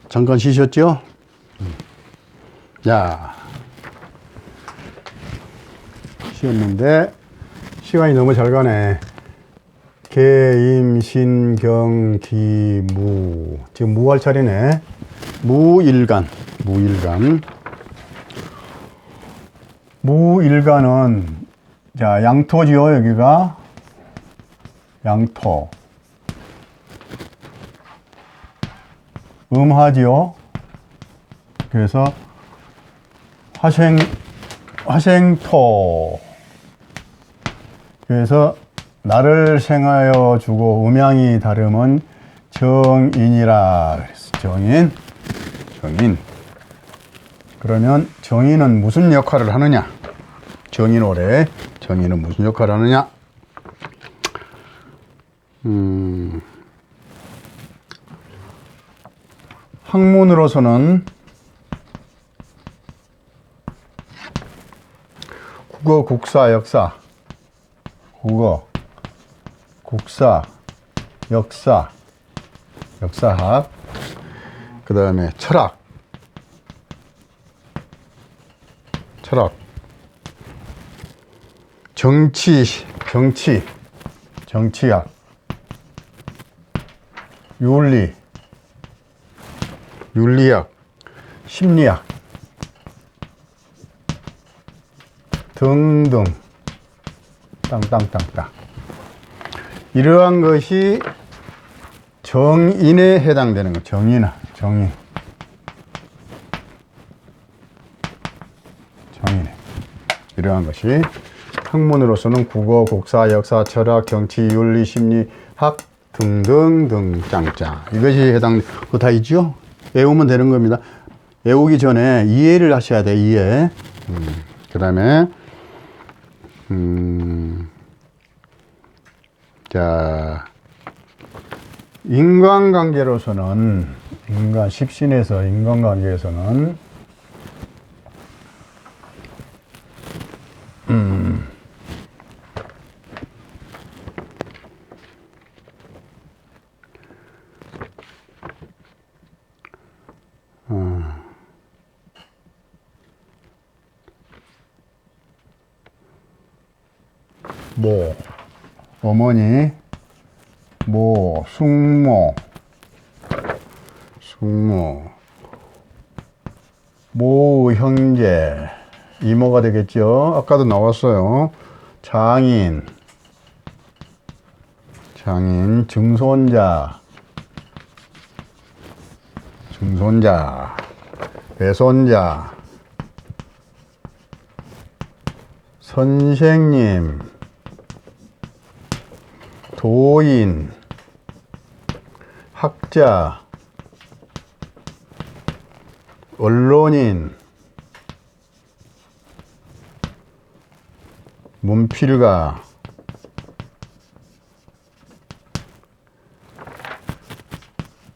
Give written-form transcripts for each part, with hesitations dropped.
잠깐 쉬셨죠? 자, 쉬었는데 시간이 너무 잘 가네. 개임신경기무, 지금 무할 차례네. 무일간. 무일간은 자, 양토지요. 여기가 양토. 음화지요. 그래서 화생토. 그래서 나를 생하여 주고 음양이 다름은 정인이라 그랬어. 정인. 그러면 정인은 무슨 역할을 하느냐? 정인오래. 정인은 무슨 역할을 하느냐? 학문으로서는 국어, 국사, 역사. 국어, 국사, 역사학. 그 다음에 철학. 정치학. 윤리학, 심리학 등등 땅땅땅땅. 이러한 것이 정인에 해당되는 거. 정인. 이러한 것이 학문으로서는 국어, 국사, 역사, 철학, 정치, 윤리, 심리학 등등등 짱짱. 이것이 해당. 그거 다 있죠? 외우면 되는 겁니다. 외우기 전에 이해를 하셔야 돼. 이해. 그 다음에 자, 인간관계로서는 십신에서 인간관계에서는 모, 어머니, 숙모, 모 형제, 이모가 되겠죠. 아까도 나왔어요. 장인, 증손자, 외손자, 선생님, 도인, 학자, 언론인, 문필가,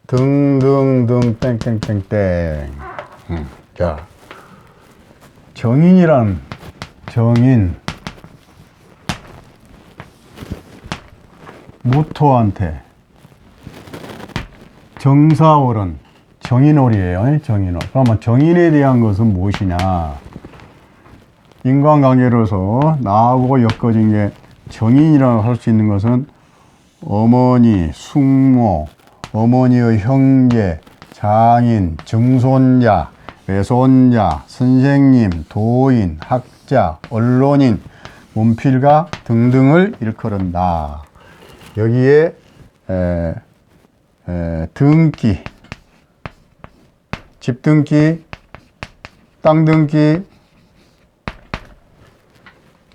등등등 땡땡땡땡. 자, 정인 무토한테 정사월은 정인월이에요. 그러면 정인에 대한 것은 무엇이냐? 인간관계로서 나하고 엮어진 게 정인이라고 할 수 있는 것은 어머니, 숙모, 어머니의 형제, 장인, 증손자, 외손자, 선생님, 도인, 학자, 언론인, 문필가 등등을 일컬은다. 여기에 등기, 집 등기, 땅 등기,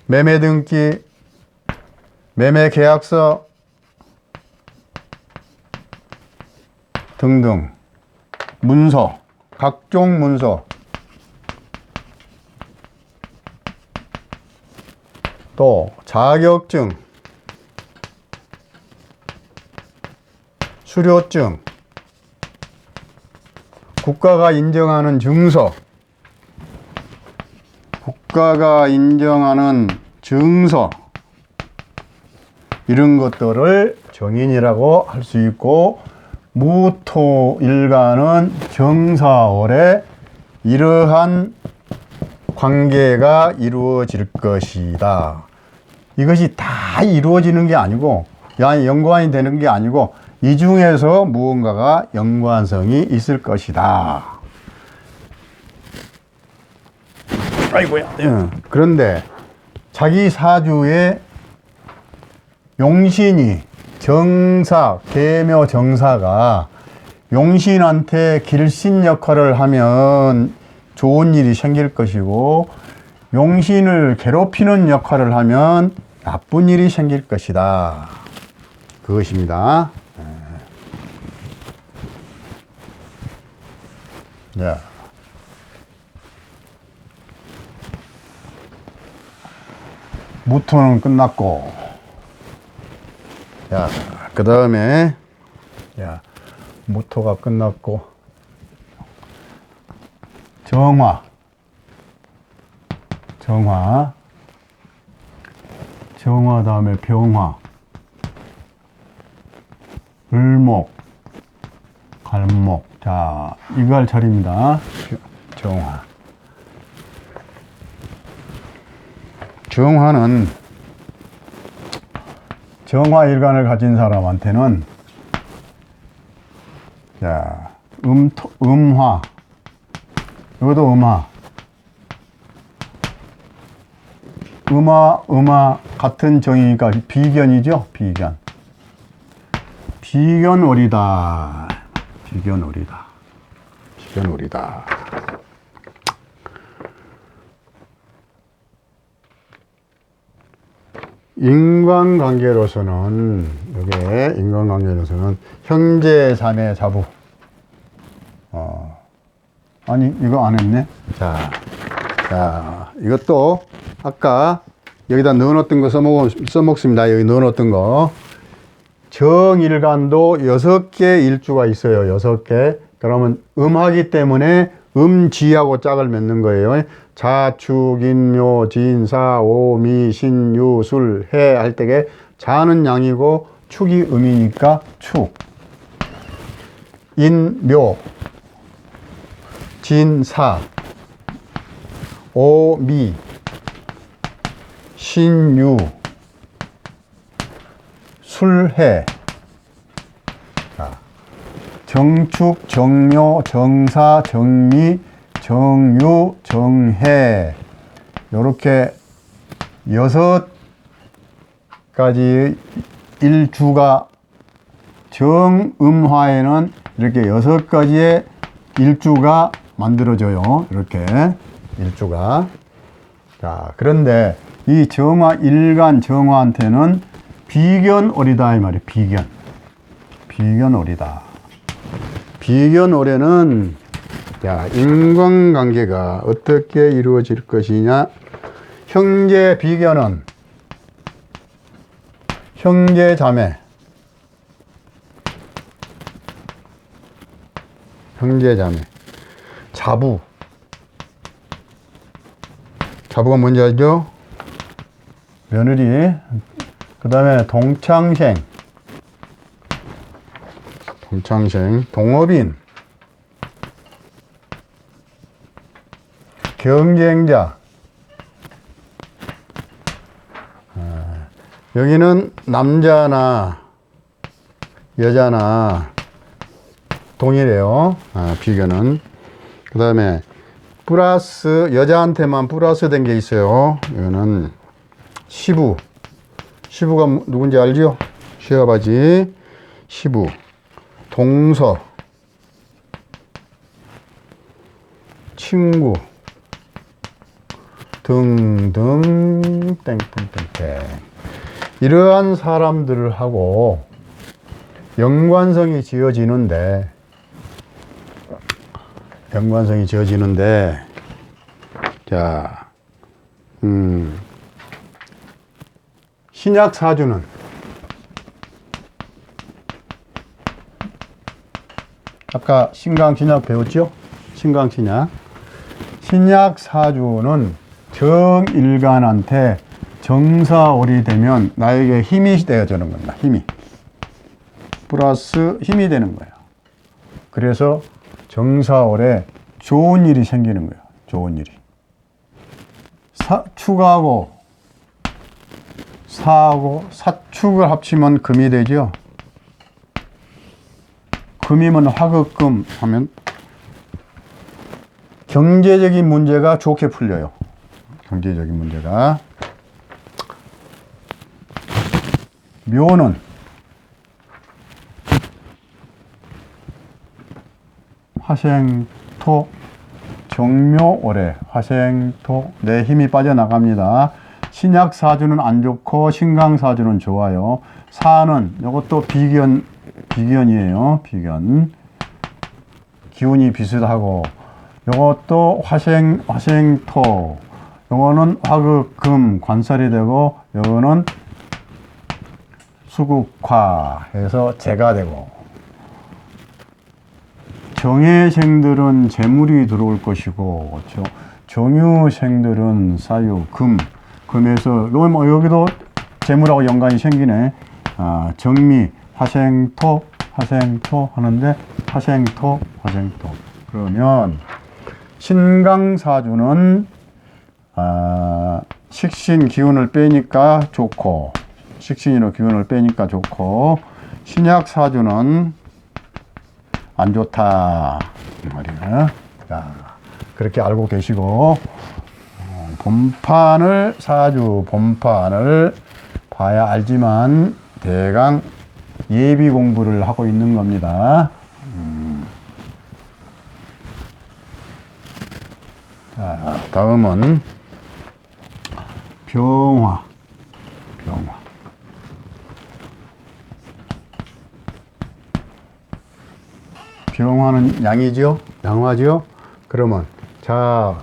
매매 등기, 매매 계약서 등등 문서, 각종 문서, 또 자격증, 수료증, 국가가 인정하는 증서, 이런 것들을 정인이라고 할 수 있고, 무토일간은 정사월에 이러한 관계가 이루어질 것이다. 이것이 다 이루어지는 게 아니고 연관이 되는 게 아니고 이 중에서 무언가가 연관성이 있을 것이다. 아이고야. 그런데 자기 사주에 용신이 정사, 계묘 정사가 용신한테 길신 역할을 하면 좋은 일이 생길 것이고 용신을 괴롭히는 역할을 하면 나쁜 일이 생길 것이다. 그것입니다. 자. 무토는 끝났고, 자, 그 다음에, 야, 무토가 끝났고, 정화, 다음에 병화, 을목, 갈목. 자, 이거 할 차례입니다. 정화는 정화일간을 가진 사람한테는 자, 음화, 이것도 음화 같은 정이니까 비견이죠. 비견월이다. 인간관계로서는 형제, 자매, 자부. 아니, 이거 안 했네. 자, 이것도 아까 여기다 넣어놓던 거 써먹습니다. 여기 넣어놓던 거. 정일간도 6개 일주가 있어요. 6개. 그러면 음하기 때문에 음지하고 짝을 맺는 거예요. 자축, 인묘, 진사, 오미, 신유, 술, 해 할 때에 자는 양이고 축이 음이니까 축. 인묘, 진사, 오미, 신유, 술해. 정축, 정묘, 정사, 정미, 정유, 정해. 요렇게 6가지 일주가 정음화에는 이렇게 6가지의 일주가 만들어져요. 이렇게 일주가. 자, 그런데 이 정화 일간 정화한테는 비견월이다 이 말이에요. 비견월이다. 비견월에는 자, 인간관계가 어떻게 이루어질 것이냐. 형제 비견은 형제 자매, 자부가 뭔지 알죠? 며느리. 그 다음에 동창생, 동업인, 경쟁자. 여기는 남자나 여자나 동일해요. 비교는. 그 다음에 플러스, 여자한테만 플러스 된 게 있어요. 이거는 시부. 시부가 누군지 알죠? 시아버지. 시부. 동서. 친구. 등등 땡땡땡땡. 이러한 사람들하고 연관성이 지어지는데 자, 신약 사주는 아까 신강신약 배웠죠? 신강신약. 신약 사주는 정일간한테 정사월이 되면 나에게 힘이 되어주는 겁니다. 힘이. 플러스 힘이 되는 거예요. 그래서 정사월에 좋은 일이 생기는 거예요. 좋은 일이. 축하고 사하고 사축을 합치면 금이 되죠. 금이면 화극금 하면 경제적인 문제가 좋게 풀려요. 경제적인 문제가. 묘는 화생토 정묘월에 화생토 내 힘이 빠져나갑니다. 신약사주는 안 좋고 신강사주는 좋아요. 사는 이것도 비견이에요. 비견. 기운이 비슷하고 이것도 화생토. 요거는 화극금 관살이 되고 요거는 수국화 해서 재가 되고, 정예생들은 재물이 들어올 것이고 정유생들은 사유 금에서 여기도 재물하고 연관이 생기네. 정미 화생토 하는데 화생토 그러면 신강사주는 식신 기운을 빼니까 좋고, 식신으로 기운을 빼니까 좋고, 신약사주는 안 좋다 이 말이야. 자, 그렇게 알고 계시고, 사주 본판을 봐야 알지만 대강 예비 공부를 하고 있는 겁니다. 자, 다음은 병화. 병화는 양이죠? 양화죠? 그러면 자,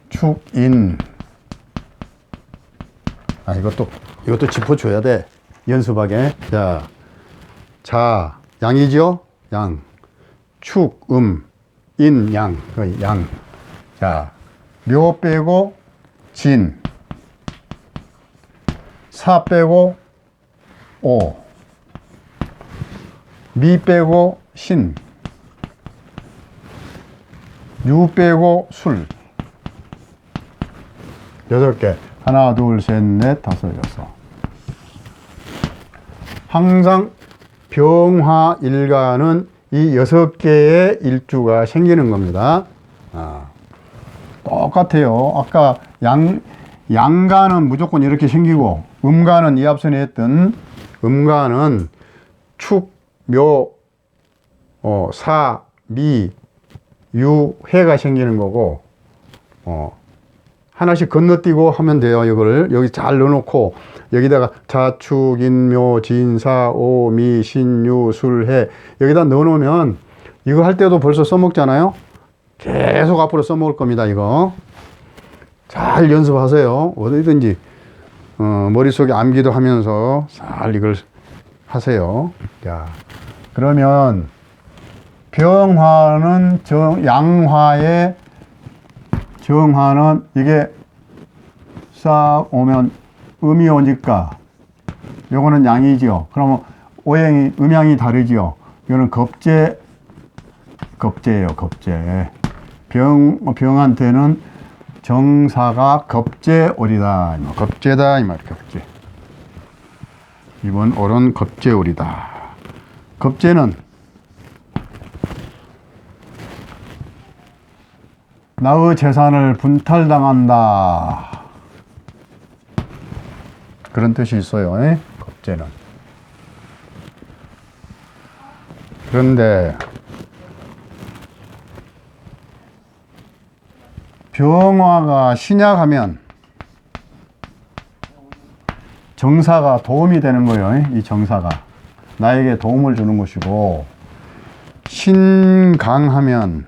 축인. 이것도 짚어줘야 돼. 연습하게. 자, 양이죠? 양. 축, 인, 양. 양. 자, 묘 빼고 진. 사 빼고 오. 미 빼고 신. 유 빼고 술. 8개. 하나, 둘, 셋, 넷, 다섯, 여섯. 항상 병화 일간은 이 6개의 일주가 생기는 겁니다. 똑같아요. 아까 양간은 무조건 이렇게 생기고, 음간은 이 앞선에 했던 음간은 축, 묘, 사, 미, 유, 해가 생기는 거고, 하나씩 건너뛰고 하면 돼요. 이거를 여기 잘 넣어놓고 여기다가 자축, 인묘, 진사, 오, 미, 신, 유, 술, 해 여기다 넣어놓으면 이거 할 때도 벌써 써먹잖아요. 계속 앞으로 써먹을 겁니다. 이거 잘 연습하세요. 어디든지 머릿속에 암기도 하면서 잘 이걸 하세요. 자, 그러면 병화는 양화의 정화는 이게 싹 오면 음이 오니까 요거는 양이죠. 그러면 오행이 음양이 다르죠. 이거는 겁재예요. 겁재. 병한테는 정사가 겁재월이다. 겁재다 이 말이야. 겁재. 이번 월은 겁재월이다. 겁재는 나의 재산을 분탈당한다. 그런 뜻이 있어요. 겁재는. 그런데 병화가 신약하면 정사가 도움이 되는 거예요. 이 정사가 나에게 도움을 주는 것이고, 신강하면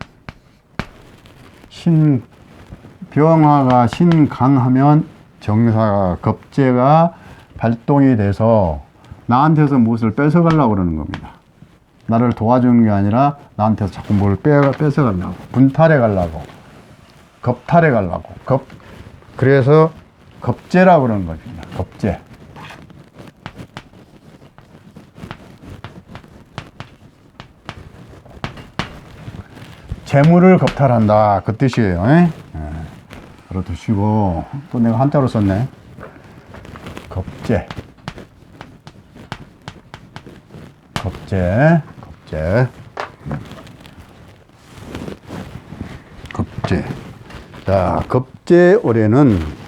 병화가 신강하면 정사가 겁재가 발동이 돼서 나한테서 무엇을 뺏어가려고 그러는 겁니다. 나를 도와주는 게 아니라 나한테서 자꾸 뭘 뺏어가려고, 분탈해 가려고, 겁탈해 가려고. 그래서 겁재라고 그러는 겁니다. 겁재. 재물을 겁탈한다. 그 뜻이에요. 알아두시고, 또 내가 한자로 썼네. 겁재. 겁재. 겁재. 겁재. 자, 겁재 올해는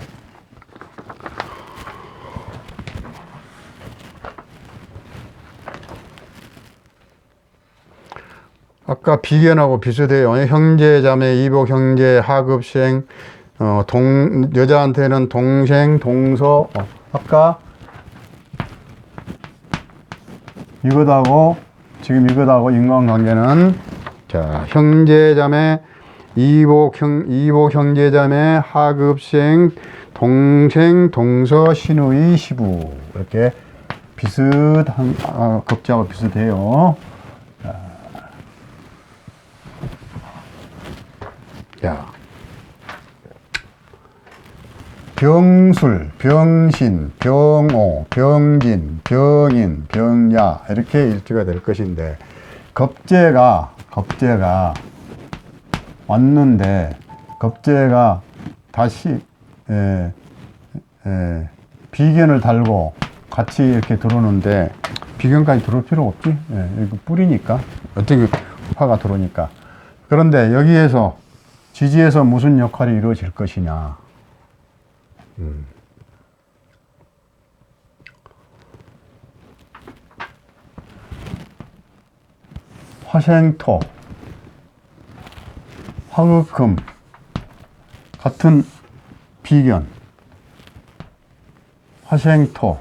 아까 비견하고 비슷해요. 형제, 자매, 이복, 형제, 하급생, 여자한테는 동생, 동서. 아까 이것하고 지금 이것하고 인간관계는 자, 형제, 자매, 이복 형제, 자매, 하급생, 동생, 동서, 시누이, 시부. 이렇게 비슷한, 겁재하고 비슷해요. 야, 병술, 병신, 병오, 병진, 병인, 병야 이렇게 일주가 될 것인데 겁재가 왔는데 겁재가 다시 비견을 달고 같이 이렇게 들어오는데 비견까지 들어올 필요 없지. 이거 뿌리니까 어떻게 화가 들어오니까. 그런데 여기에서 지지에서 무슨 역할이 이루어질 것이냐. 화생토, 화극금 같은 비견, 화생토,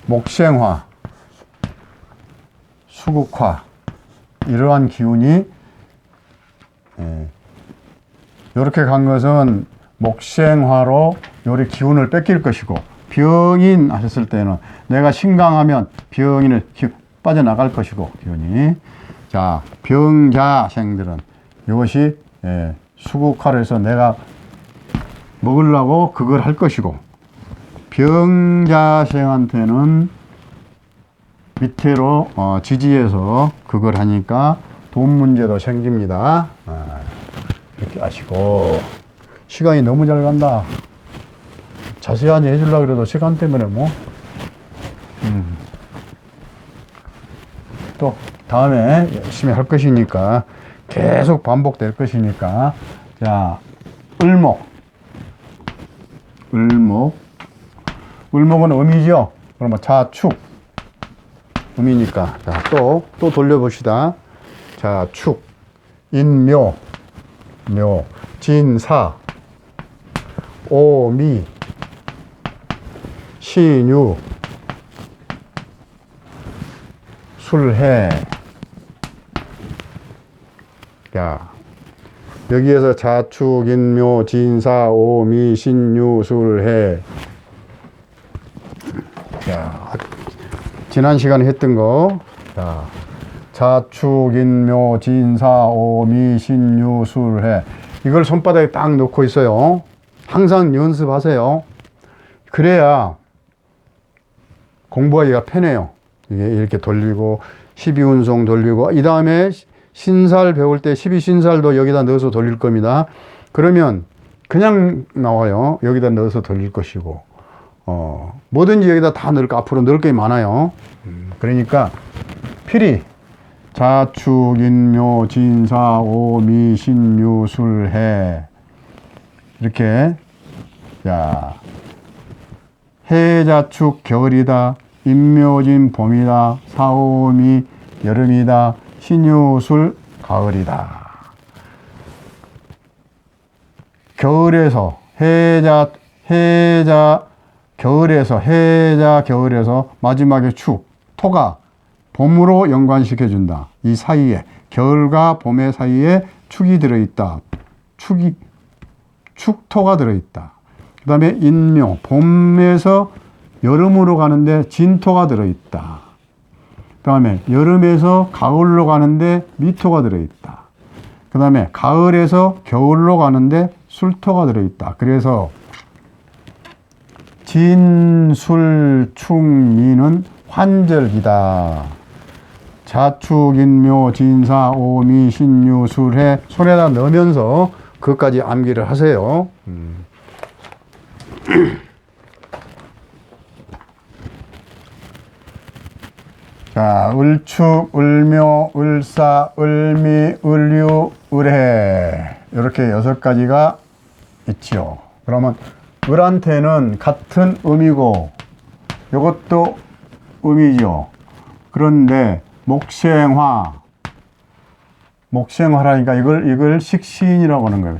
목생화, 수극화 이러한 기운이 이렇게 간 것은 목생화로 요리 기운을 뺏길 것이고 병인 하셨을 때는 내가 신강하면 병인을 빠져나갈 것이고 기운이 자 병자생들은 이것이 수국화를 해서 내가 먹으려고 그걸 할 것이고 병자생한테는 밑으로 지지해서 그걸 하니까 돈 문제도 생깁니다. 이렇게 아시고 시간이 너무 잘 간다. 자세하게 해주려고 그래도 시간 때문에 뭐 또 다음에 열심히 할 것이니까 계속 반복될 것이니까 자 을목 을목은 음이죠. 그러면 자축 음이니까 자, 또 돌려봅시다. 자 축 인묘 묘 진사 오미 신유 술해. 야, 여기에서 자축, 인묘, 진사, 오미, 신유, 술해. 야, 지난 시간에 했던 거. 자, 자축, 인묘, 진사, 오미, 신유, 술해. 이걸 손바닥에 딱 놓고 있어요. 항상 연습하세요. 그래야 공부하기가 편해요. 이게 이렇게 돌리고 12운송 돌리고 이 다음에 신살 배울 때 12신살도 여기다 넣어서 돌릴 겁니다. 그러면 그냥 나와요. 여기다 넣어서 돌릴 것이고 뭐든지 여기다 다 넣을 거 앞으로 넣을 게 많아요. 그러니까 필히 자축, 인묘, 진사, 오미, 신유, 술해 이렇게 자 해자축 겨울이다. 인묘진 봄이다. 사오미 여름이다. 신유술 가을이다. 겨울에서 겨울에서 마지막에 축 토가 봄으로 연관시켜준다. 이 사이에 겨울과 봄의 사이에 축이 들어있다. 축토가 들어있다. 그 다음에 인묘 봄에서 여름으로 가는데 진토가 들어있다. 그 다음에 여름에서 가을로 가는데 미토가 들어있다. 그 다음에 가을에서 겨울로 가는데 술토가 들어있다. 그래서 진술충미는 환절기다. 자축인묘 진사 오미 신유 술해 손에다 넣으면서 그것까지 암기를 하세요. 자, 을축, 을묘, 을사, 을미, 을유, 을해 이렇게 6가지가 있지요. 그러면 을한테는 같은 음이고 이것도 음이죠. 그런데 목생화라니까 이걸 식신이라고 하는 거예요.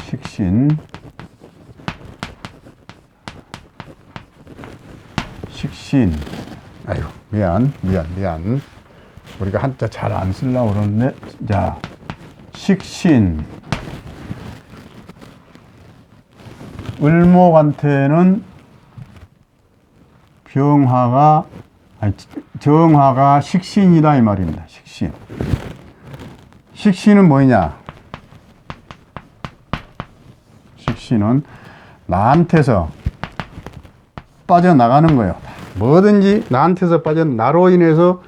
식신. 아유, 미안. 우리가 한자 잘 안 쓰려고 그러는데, 자, 식신. 을목한테는 정화가 식신이다 이 말입니다. 식신은 뭐냐? 식신은 나한테서 빠져나가는 거예요. 뭐든지 나한테서 나로 인해서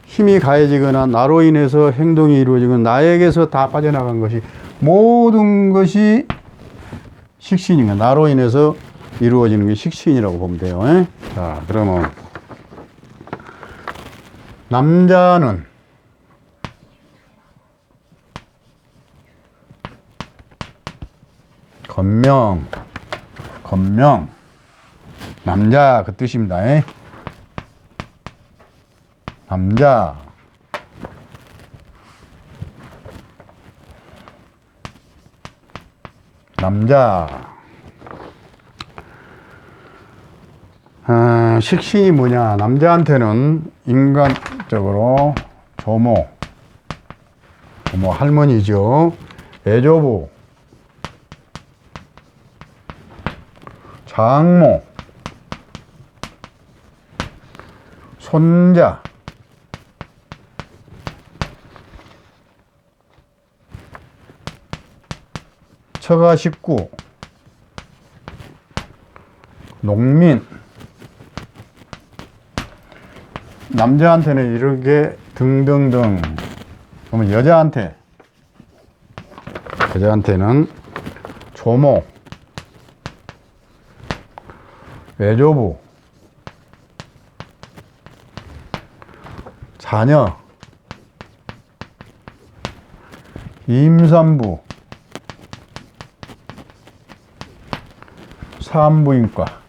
힘이 가해지거나 나로 인해서 행동이 이루어지거나 나에게서 다 빠져나간 것이 모든 것이 식신인 거예요. 나로 인해서 이루어지는 게 식신이라고 보면 돼요. 자, 그러면 남자는 건명 남자 그 뜻입니다. 남자 식신이 뭐냐? 남자한테는 인간적으로 조모 할머니죠. 애조부, 장모, 손자, 처가 식구, 농민. 남자한테는 이렇게 등등등. 그러면 여자한테는 조모, 외조부, 자녀, 임산부, 산부인과.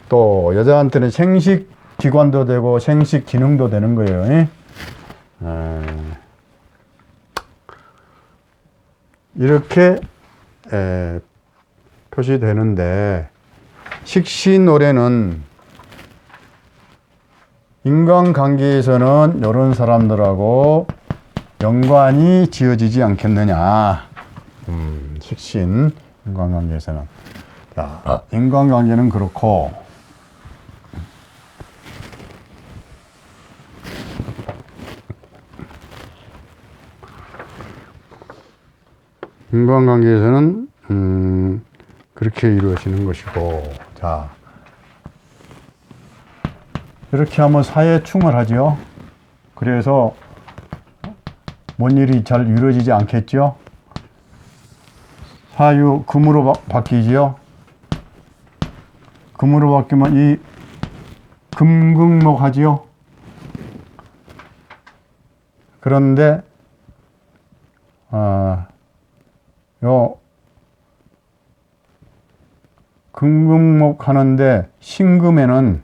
또 여자한테는 생식 기관도 되고 생식 기능도 되는 거예요. 이렇게 표시되는데, 식신오래는 인간관계에서는 이런 사람들하고 연관이 지어지지 않겠느냐. 식신 인간관계에서는. 자, 인간관계는 그렇고, 인간관계에서는 그렇게 이루어지는 것이고, 자, 이렇게 하면 사회충을 하죠. 그래서 뭔 일이 잘 이루어지지 않겠죠. 사유 금으로 바뀌지요. 금으로 바뀌면 이 금극목하지요. 그런데 요 금극목 하는데 신금에는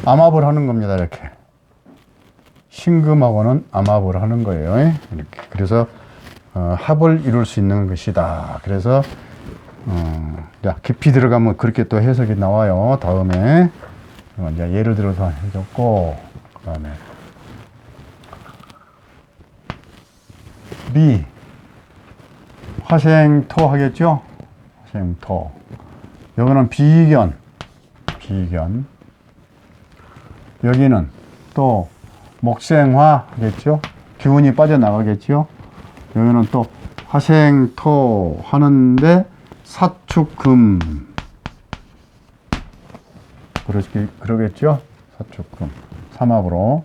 암합을 하는 겁니다. 이렇게 신금하고는 암합을 하는 거예요. 이렇게. 그래서 합을 이룰 수 있는 것이다. 그래서 자, 깊이 들어가면 그렇게 또 해석이 나와요. 다음에 이제 예를 들어서 해줬고, 그다음에 화생토 하겠죠? 화생토. 여기는 비견. 여기는 또 목생화 하겠죠? 기운이 빠져나가겠죠? 여기는 또 화생토 하는데 사축금. 그러겠죠? 사축금. 삼합으로.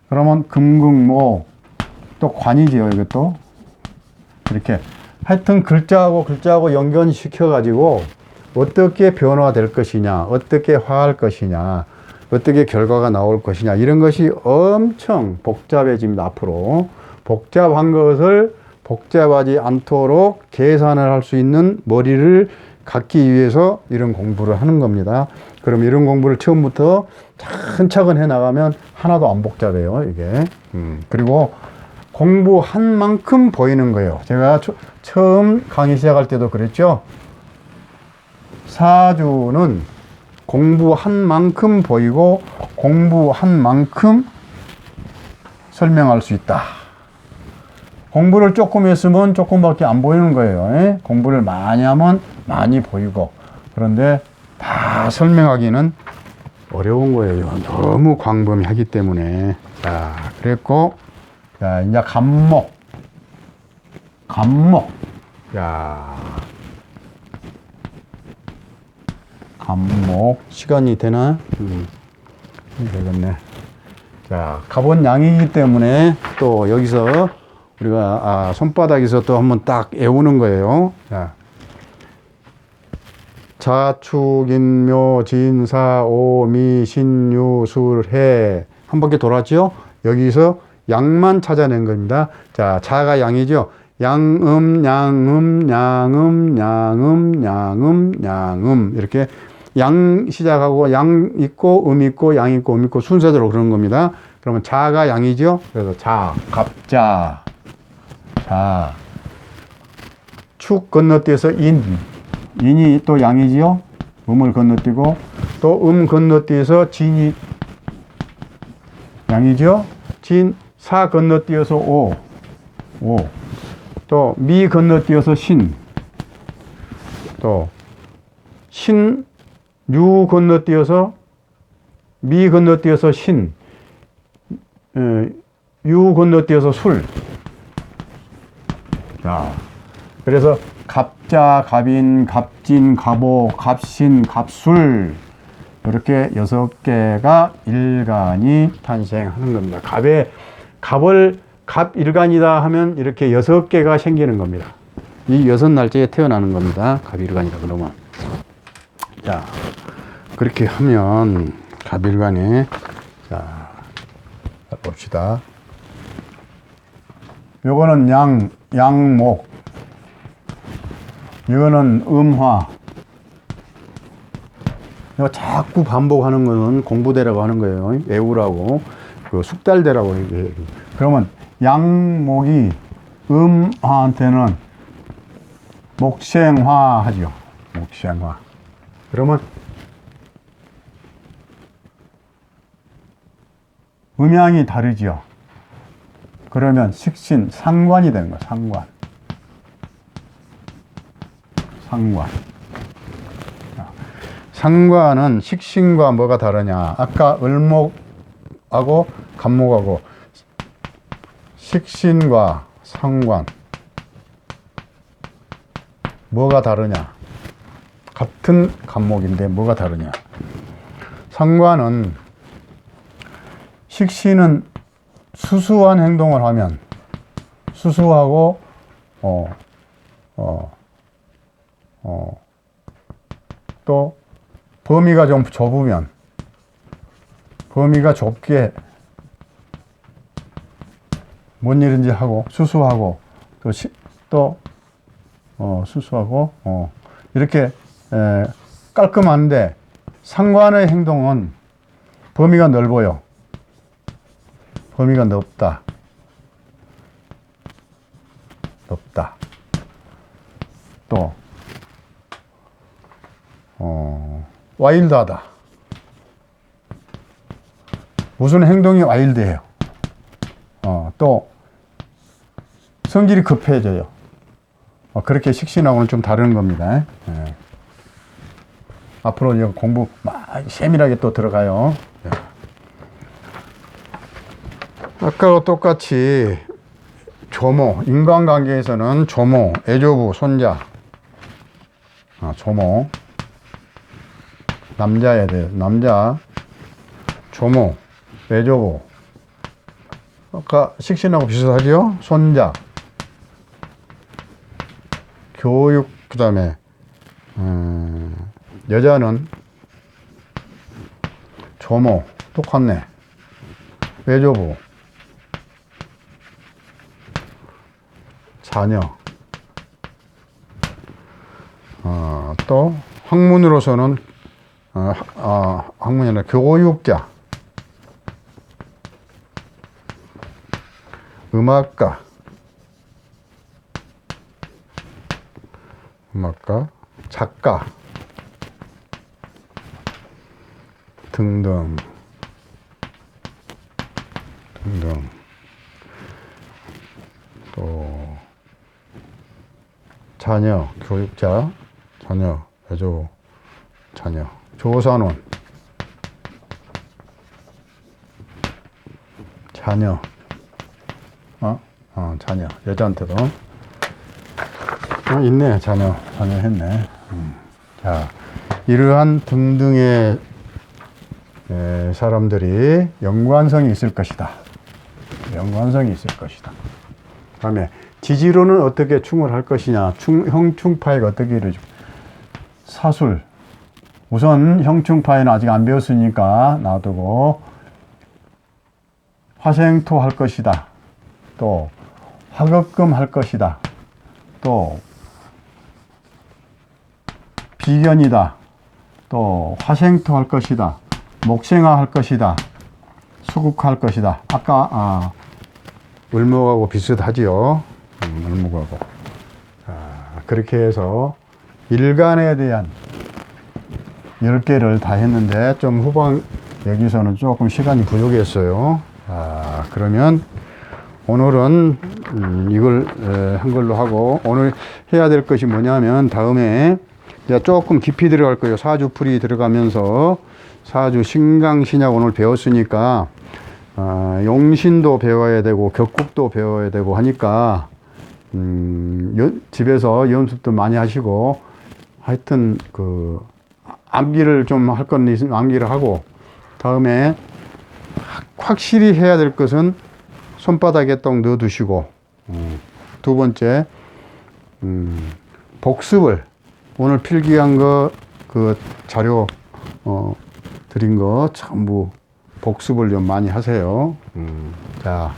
그러면 금극목. 또 관이지요, 이것도. 이렇게. 하여튼 글자하고 연결시켜가지고 어떻게 변화될 것이냐, 어떻게 화할 것이냐, 어떻게 결과가 나올 것이냐, 이런 것이 엄청 복잡해집니다, 앞으로. 복잡한 것을 복잡하지 않도록 계산을 할 수 있는 머리를 갖기 위해서 이런 공부를 하는 겁니다. 그럼 이런 공부를 처음부터 차근차근 해 나가면 하나도 안 복잡해요, 이게. 그리고 공부한 만큼 보이는 거예요. 제가 처음 강의 시작할 때도 그랬죠. 사주는 공부한 만큼 보이고 공부한 만큼 설명할 수 있다. 공부를 조금 했으면 조금밖에 안 보이는 거예요. 공부를 많이 하면 많이 보이고. 그런데 다 설명하기는 어려운 거예요. 너무 광범위하기 때문에. 자, 그랬고, 자, 이제 간목. 야, 간목. 시간이 되나? 되겠네. 자, 갑은 양이기 때문에 또 여기서 우리가 손바닥에서 또 한번 딱 외우는 거예요. 자, 자축인묘 진사 오미 신유 술해 한 바퀴 돌았죠. 여기서 양만 찾아낸 겁니다. 자, 자가 양이죠. 양음 이렇게 양 시작하고 양 있고 있고 양 있고 있고 순서대로 그러는 겁니다. 그러면 자가 양이죠. 그래서 자, 갑자. 자, 축 건너뛰어서 인이 또 양이지요. 음을 건너뛰고 또 건너뛰어서 진이 양이죠. 진, 사 건너뛰어서 오. 또 미 건너뛰어서 신. 또 신, 유 건너뛰어서 미 건너뛰어서 신. 유 건너뛰어서 술. 자, 그래서 갑자, 갑인, 갑진, 갑오, 갑신, 갑술 이렇게 6개가 일간이 탄생하는 겁니다. 갑 일간이다 하면 이렇게 6개가 생기는 겁니다. 이 6날짜에 태어나는 겁니다. 갑 일간이다 그러면. 자, 그렇게 하면 갑 일간에 자, 봅시다. 요거는 양목. 이거는 음화. 이거 자꾸 반복하는 거는 공부대라고 하는 거예요. 외우라고. 그 숙달대라고. 그러면 양목이 음화한테는 목생화 하죠. 목생화. 그러면 음양이 다르죠. 그러면 식신, 상관이 되는 거예요. 상관. 상관은 식신과 뭐가 다르냐. 아까 을목하고 간목하고 식신과 상관 뭐가 다르냐. 같은 간목인데 뭐가 다르냐. 상관은 식신은 수수한 행동을 하면 수수하고 또 범위가 좀 좁으면 범위가 좁게 뭔 일인지 하고 수수하고 또 수수하고 이렇게 깔끔한데 상관의 행동은 범위가 넓어요. 범위가 넓다. 또 와일드하다. 무슨 행동이 와일드해요. 또 성질이 급해져요. 그렇게 식신하고는 좀 다른 겁니다. 예. 앞으로 이거 공부 세밀하게 또 들어가요. 예. 아까와 똑같이 조모, 인간관계에서는 조모, 애조부, 손자, 조모, 남자에 대해 남자, 조모, 애조부. 아까 식신하고 비슷하죠? 손자, 교육, 그 다음에 여자는 조모, 똑같네. 외조부, 자녀. 또 학문으로서는 학문이 아니라 교육자, 음악가, 작가 등등 또 자녀, 교육자, 자녀, 애조, 자녀, 조선원, 자녀, 자녀, 여자한테도 있네. 자녀 했네. 자, 이러한 등등의 사람들이 연관성이 있을 것이다. 연관성이 있을 것이다. 다음에 지지로는 어떻게 충을 할 것이냐. 형충파액 어떻게 이루어지고. 사술. 우선 형충파에는 아직 안 배웠으니까 놔두고 화생토 할 것이다. 또 화급금 할 것이다. 또 비견이다. 또 화생토 할 것이다. 목생화 할 것이다. 수국화 할 것이다. 아까 을목하고 비슷하지요. 을목하고. 그렇게 해서 일간에 대한 10개를 다 했는데 좀 후반 여기서는 조금 시간이 부족했어요. 그러면 오늘은 이걸 한 걸로 하고, 오늘 해야 될 것이 뭐냐면 다음에 이제 조금 깊이 들어갈 거예요. 사주풀이 들어가면서 사주 신강신약 오늘 배웠으니까 용신도 배워야 되고 격국도 배워야 되고 하니까 집에서 연습도 많이 하시고, 하여튼 암기를 좀 할 건 있으면 암기를 하고, 다음에 확실히 해야 될 것은 손바닥에 딱 넣어 두시고, 두 번째 복습을 오늘 필기한 거 자료 드린 거 전부 복습을 좀 많이 하세요. 자.